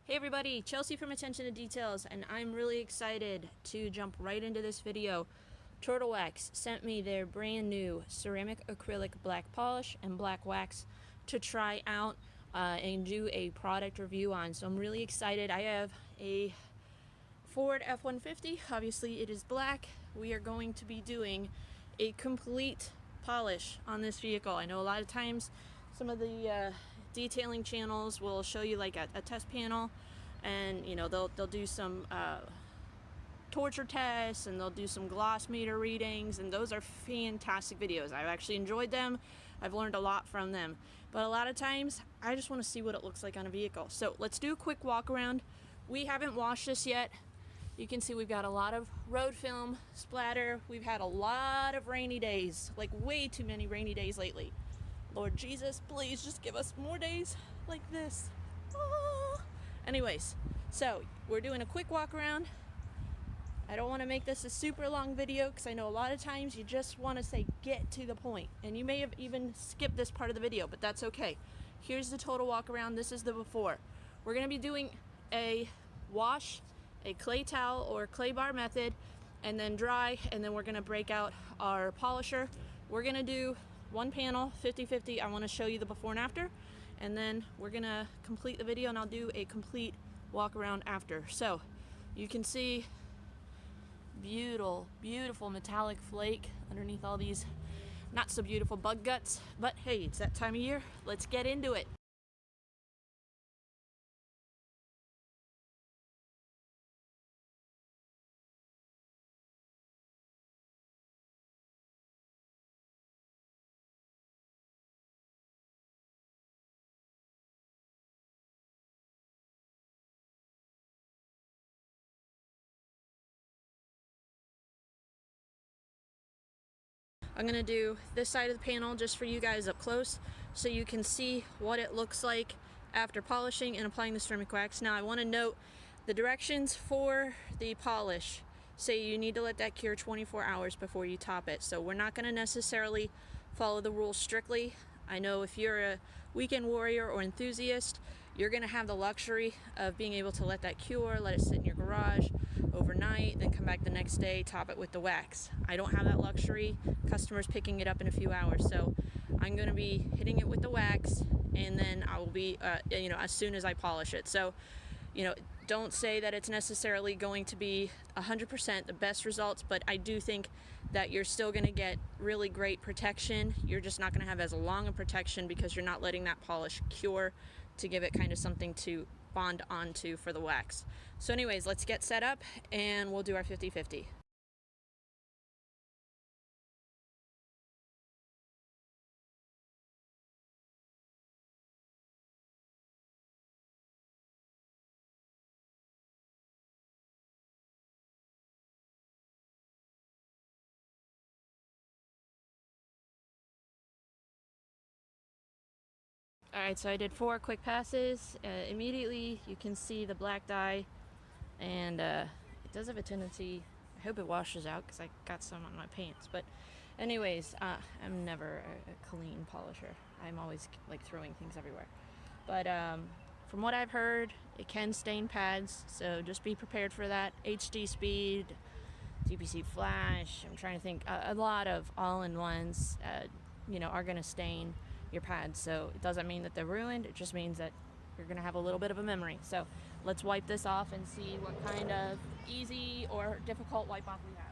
Hey everybody, Chelsea from Attention to Details, and I'm really excited to jump right into this video. Turtle Wax sent me their brand new ceramic acrylic black polish and black wax to try out and do a product review on. So I'm really excited. I have a Ford F-150. Obviously it is black. We are going to be doing a complete polish on this vehicle. I know a lot of times some of the detailing channels will show you like a test panel, and you know they'll do some torture tests, and they'll do some gloss meter readings, and those are fantastic videos. I've actually enjoyed them. I've learned a lot from them, but a lot of times I just want to see what it looks like on a vehicle. So let's do a quick walk around. We haven't washed this yet. You can see we've got a lot of road film splatter. We've had a lot of rainy days, like way too many rainy days lately. Lord Jesus, please just give us more days like this. Oh. Anyways, so we're doing a quick walk around. I don't want to make this a super long video because I know a lot of times you just want to say get to the point, and you may have even skipped this part of the video, but that's okay. Here's the total walk around. This is the before. We're going to be doing a wash, a clay towel or clay bar method, and then dry, and then we're going to break out our polisher. We're going to do one panel 50-50. I want to show you the before and after, and then we're gonna complete the video and I'll do a complete walk around after. So you can see beautiful metallic flake underneath all these not so beautiful bug guts, but hey, it's that time of year. Let's get into it. I'm gonna do this side of the panel just for you guys up close so you can see what it looks like after polishing and applying the ceramic wax. Now I want to note the directions for the polish say you need to let that cure 24 hours before you top it. So we're not going to necessarily follow the rules strictly. I know if you're a weekend warrior or enthusiast, you're going to have the luxury of being able to let that cure, let it sit in your garage overnight, then come back the next day, top it with the wax. I don't have that luxury. Customers picking it up in a few hours, so I'm going to be hitting it with the wax, and then I will be, as soon as I polish it. So, don't say that it's necessarily going to be 100% the best results, but I do think that you're still going to get really great protection. You're just not going to have as long a protection because you're not letting that polish cure to give it kind of something to bond onto for the wax. So anyways, let's get set up and we'll do our 50-50. Alright, so I did 4 quick passes. Immediately you can see the black dye, and it does have a tendency, I hope it washes out because I got some on my pants, but anyways, I'm never a clean polisher. I'm always like throwing things everywhere. But from what I've heard, it can stain pads, so just be prepared for that. HD speed, DPC flash, I'm trying to think, a lot of all-in-ones are going to stain your pads. So it doesn't mean that they're ruined, it just means that you're going to have a little bit of a memory. So let's wipe this off and see what kind of easy or difficult wipe off we have.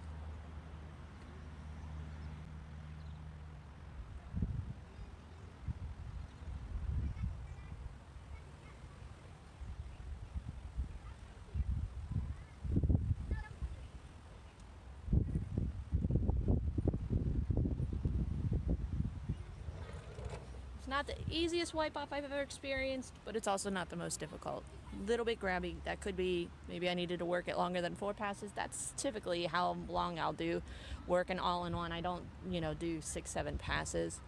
It's not the easiest wipe off I've ever experienced, but it's also not the most difficult. A little bit grabby. That could be, maybe I needed to work it longer than 4 passes. That's typically how long I'll do work an all-in-one. I don't, do 6-7 passes.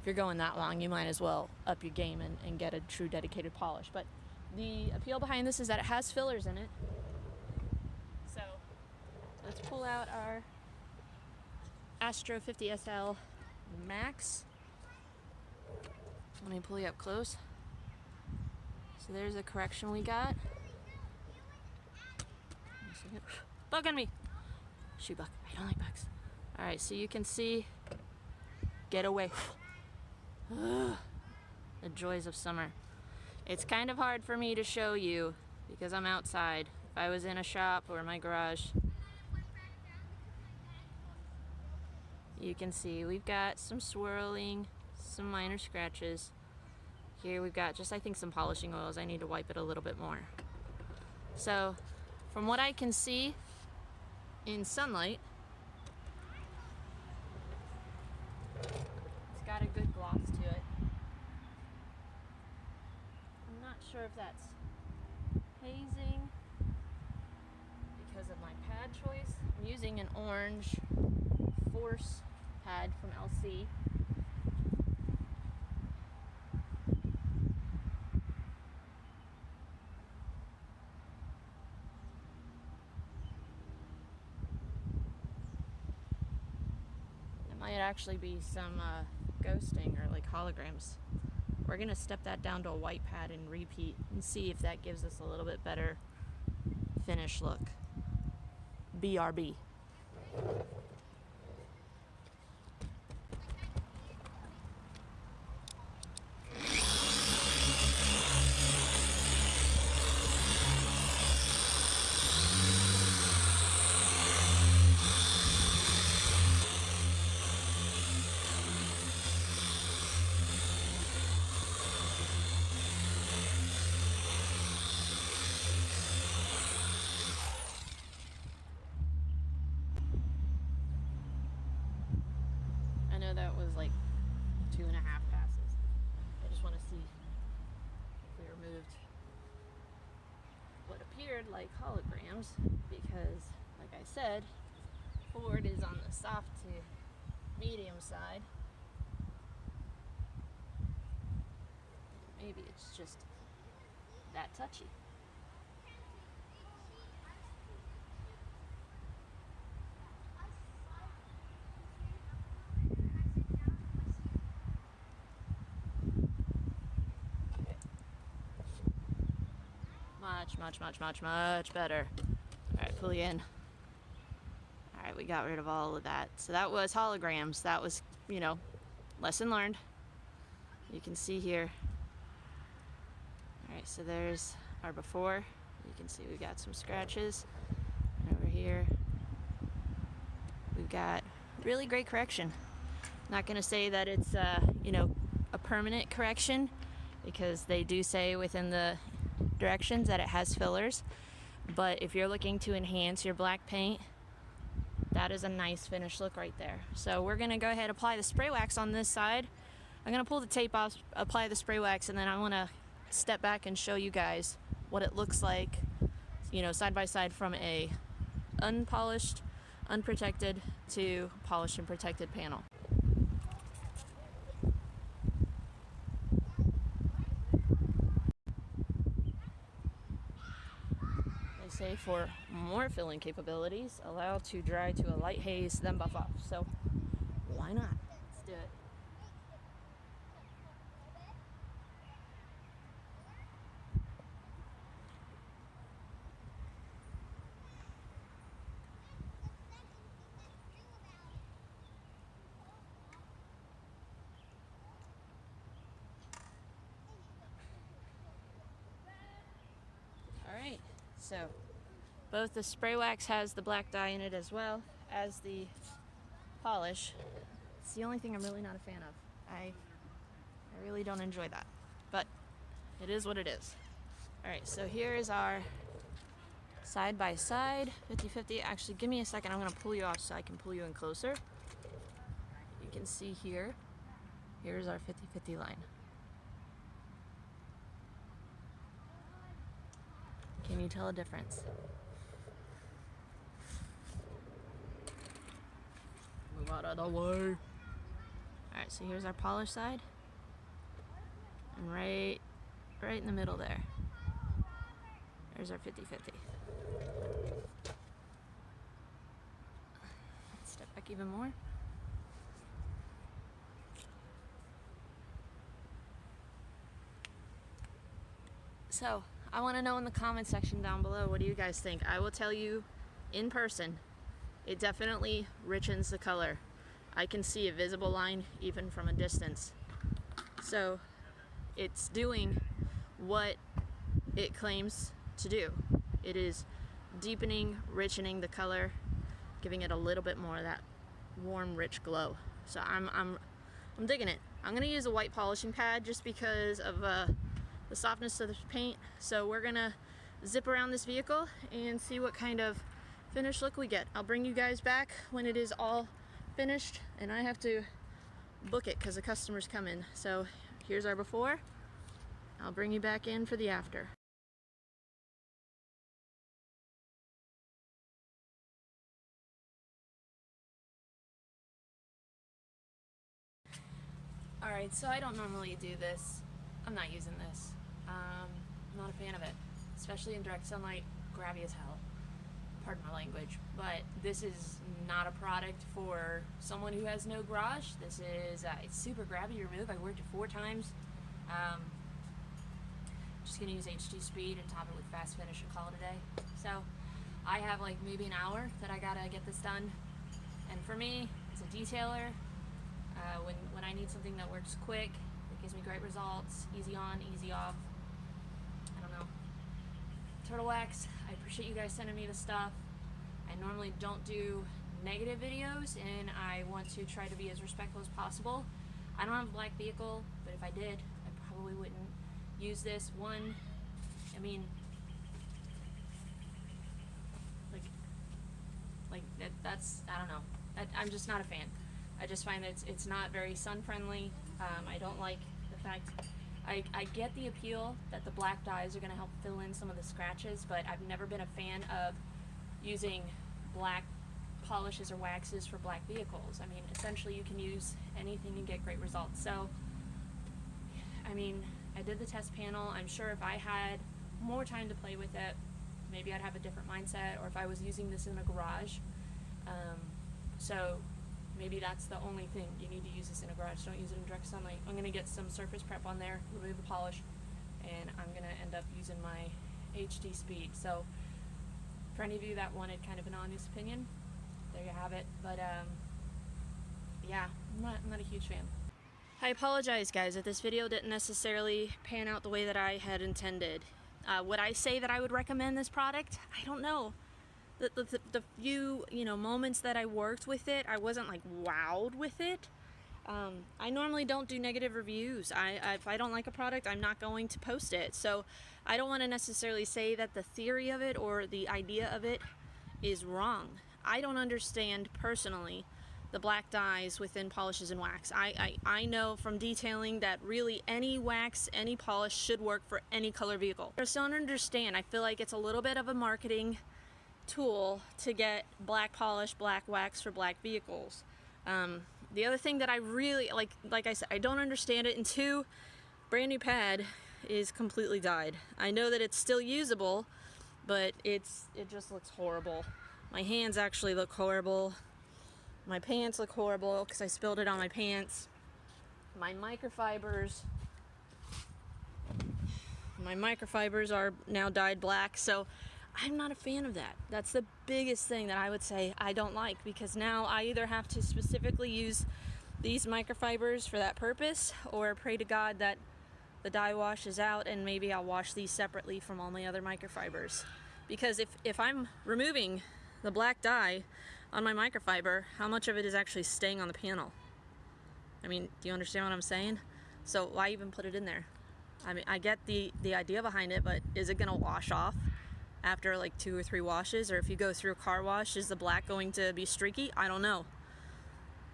If you're going that long, you might as well up your game and get a true dedicated polish. But the appeal behind this is that it has fillers in it. So let's pull out our Astro 50 SL Max. Let me pull you up close. So there's a correction we got. second. Bug on me! Shoe bug. I don't like bugs. Alright, so you can see. Get away. The joys of summer. It's kind of hard for me to show you because I'm outside. If I was in a shop or my garage, you can see we've got some swirling, some minor scratches. Here we've got just, I think, some polishing oils. I need to wipe it a little bit more. So, from what I can see in sunlight, it's got a good gloss to it. I'm not sure if that's hazing because of my pad choice. I'm using an orange Force pad from LC. It might actually be some ghosting or like holograms. We're gonna step that down to a white pad and repeat and see if that gives us a little bit better finish look. BRB. I know that was like 2.5 passes. I just want to see if we removed what appeared like holograms because, like I said, Ford is on the soft to medium side. Maybe it's just that touchy. Much better. Alright, pull you in. Alright, we got rid of all of that. So that was holograms. That was, lesson learned. You can see here. Alright, so there's our before. You can see we got some scratches. And over here, we've got really great correction. Not going to say that it's, a permanent correction because they do say within the directions that it has fillers, but if you're looking to enhance your black paint, that is a nice finish look right there. So we're gonna go ahead and apply the spray wax on this side. I'm gonna pull the tape off, apply the spray wax, and then I want to step back and show you guys what it looks like, side by side from a unpolished, unprotected to polished and protected panel. Say for more filling capabilities, allow to dry to a light haze, then buff off. So why not? Let's do it. All right, so both the spray wax has the black dye in it as well as the polish. It's the only thing I'm really not a fan of. I really don't enjoy that, but it is what it is. All right, so here is our side by side 50-50. Actually, give me a second. I'm gonna pull you off so I can pull you in closer. You can see here, here's our 50-50 line. Can you tell a difference? Move out of the way. Alright, so here's our polished side. And right in the middle there. There's our 50-50. Step back even more. So, I want to know in the comment section down below, what do you guys think? I will tell you in person, it definitely richens the color. I can see a visible line even from a distance. So it's doing what it claims to do. It is deepening, richening the color, giving it a little bit more of that warm, rich glow. So I'm digging it. I'm gonna use a white polishing pad just because of the softness of the paint. So we're gonna zip around this vehicle and see what kind of finished look we get. I'll bring you guys back when it is all finished, and I have to book it because the customers come in. So here's our before. I'll bring you back in for the after. Alright, so I don't normally do this. I'm not using this. I'm not a fan of it, especially in direct sunlight. Grabby as hell. Pardon my language. But this is not a product for someone who has no garage. This is, it's super grabby to remove. I worked it 4 times. Just gonna use HD speed and top it with fast finish and call it a day. So I have like maybe an hour that I gotta get this done. And for me, as a detailer, when I need something that works quick, it gives me great results, easy on, easy off. I don't know. Turtle wax, I appreciate you guys sending me the stuff. I normally don't do negative videos, and I want to try to be as respectful as possible. I don't have a black vehicle, but if I did, I probably wouldn't use this. One, I mean, that's, I don't know. I'm just not a fan. I just find that it's not very sun friendly. I don't like the fact, I get the appeal that the black dyes are going to help fill in some of the scratches, but I've never been a fan of using black polishes or waxes for black vehicles. I mean, essentially you can use anything and get great results. So, I mean, I did the test panel. I'm sure if I had more time to play with it, maybe I'd have a different mindset, or if I was using this in a garage. So maybe that's the only thing. You need to use this in a garage. Don't use it in direct sunlight. I'm going to get some surface prep on there, remove the polish, and I'm going to end up using my HD speed. So for any of you that wanted kind of an honest opinion, there you have it. But yeah, I'm not a huge fan. I apologize, guys, that this video didn't necessarily pan out the way that I had intended. Would I say that I would recommend this product? I don't know. The few, moments that I worked with it, I wasn't like wowed with it. I normally don't do negative reviews. If I don't like a product, I'm not going to post it. So I don't want to necessarily say that the theory of it or the idea of it is wrong. I don't understand personally the black dyes within polishes and wax. I know from detailing that really any wax, any polish should work for any color vehicle. I just don't understand. I feel like it's a little bit of a marketing tool to get black polish, black wax for black vehicles. The other thing that I really like I said, I don't understand it. And 2, brand new pad is completely dyed. I know that it's still usable, but it just looks horrible. My hands actually look horrible. My pants look horrible because I spilled it on my pants. My microfibers are now dyed black, so I'm not a fan of that. That's the biggest thing that I would say I don't like, because now I either have to specifically use these microfibers for that purpose, or pray to God that the dye washes out and maybe I'll wash these separately from all my other microfibers. Because if I'm removing the black dye on my microfiber, how much of it is actually staying on the panel? I mean, do you understand what I'm saying? So why even put it in there? I mean, I get the idea behind it, but is it gonna wash off after like 2 or 3 washes? Or if you go through a car wash, is the black going to be streaky? I don't know.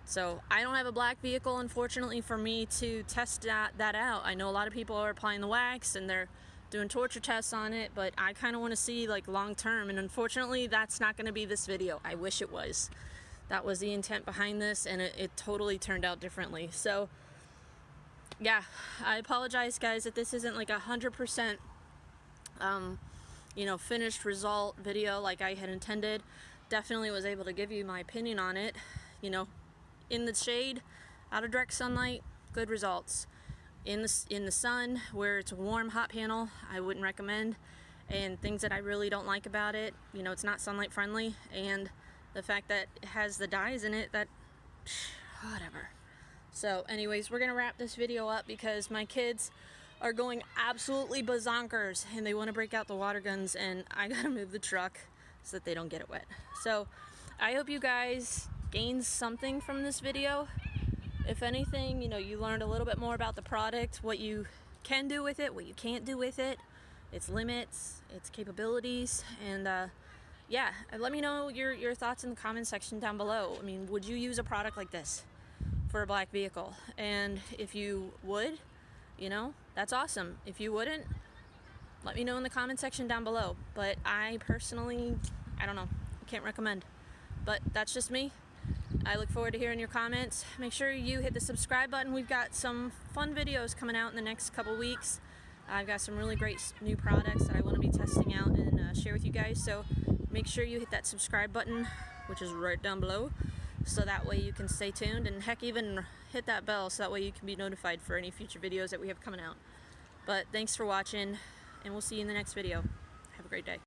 So I don't have a black vehicle, unfortunately, for me to test that out. I know a lot of people are applying the wax and they're doing torture tests on it, but I kind of want to see like long term, and unfortunately that's not going to be this video. I wish it was. That was the intent behind this, and it totally turned out differently. So yeah, I apologize, guys, that this isn't like 100% finished result video like I had intended. Definitely was able to give you my opinion on it. In the shade, out of direct sunlight, good results. in the sun where it's a warm hot panel, I wouldn't recommend. And things that I really don't like about it, you know, it's not sunlight friendly, and the fact that it has the dyes in it, that whatever. So anyways, we're gonna wrap this video up because my kids are going absolutely bazonkers and they want to break out the water guns, and I gotta move the truck so that they don't get it wet. So I hope you guys gained something from this video. If anything, you know, you learned a little bit more about the product, what you can do with it, what you can't do with it, its limits, its capabilities, and yeah, let me know your thoughts in the comment section down below. I mean, would you use a product like this for a black vehicle? And if you would, you know, that's awesome. If you wouldn't, let me know in the comment section down below. But I personally, I don't know, can't recommend. But that's just me. I look forward to hearing your comments. Make sure you hit the subscribe button. We've got some fun videos coming out in the next couple weeks. I've got some really great new products that I want to be testing out and share with you guys. So make sure you hit that subscribe button, which is right down below, so that way you can stay tuned, and heck, even hit that bell so that way you can be notified for any future videos that we have coming out. But thanks for watching, and we'll see you in the next video. Have a great day.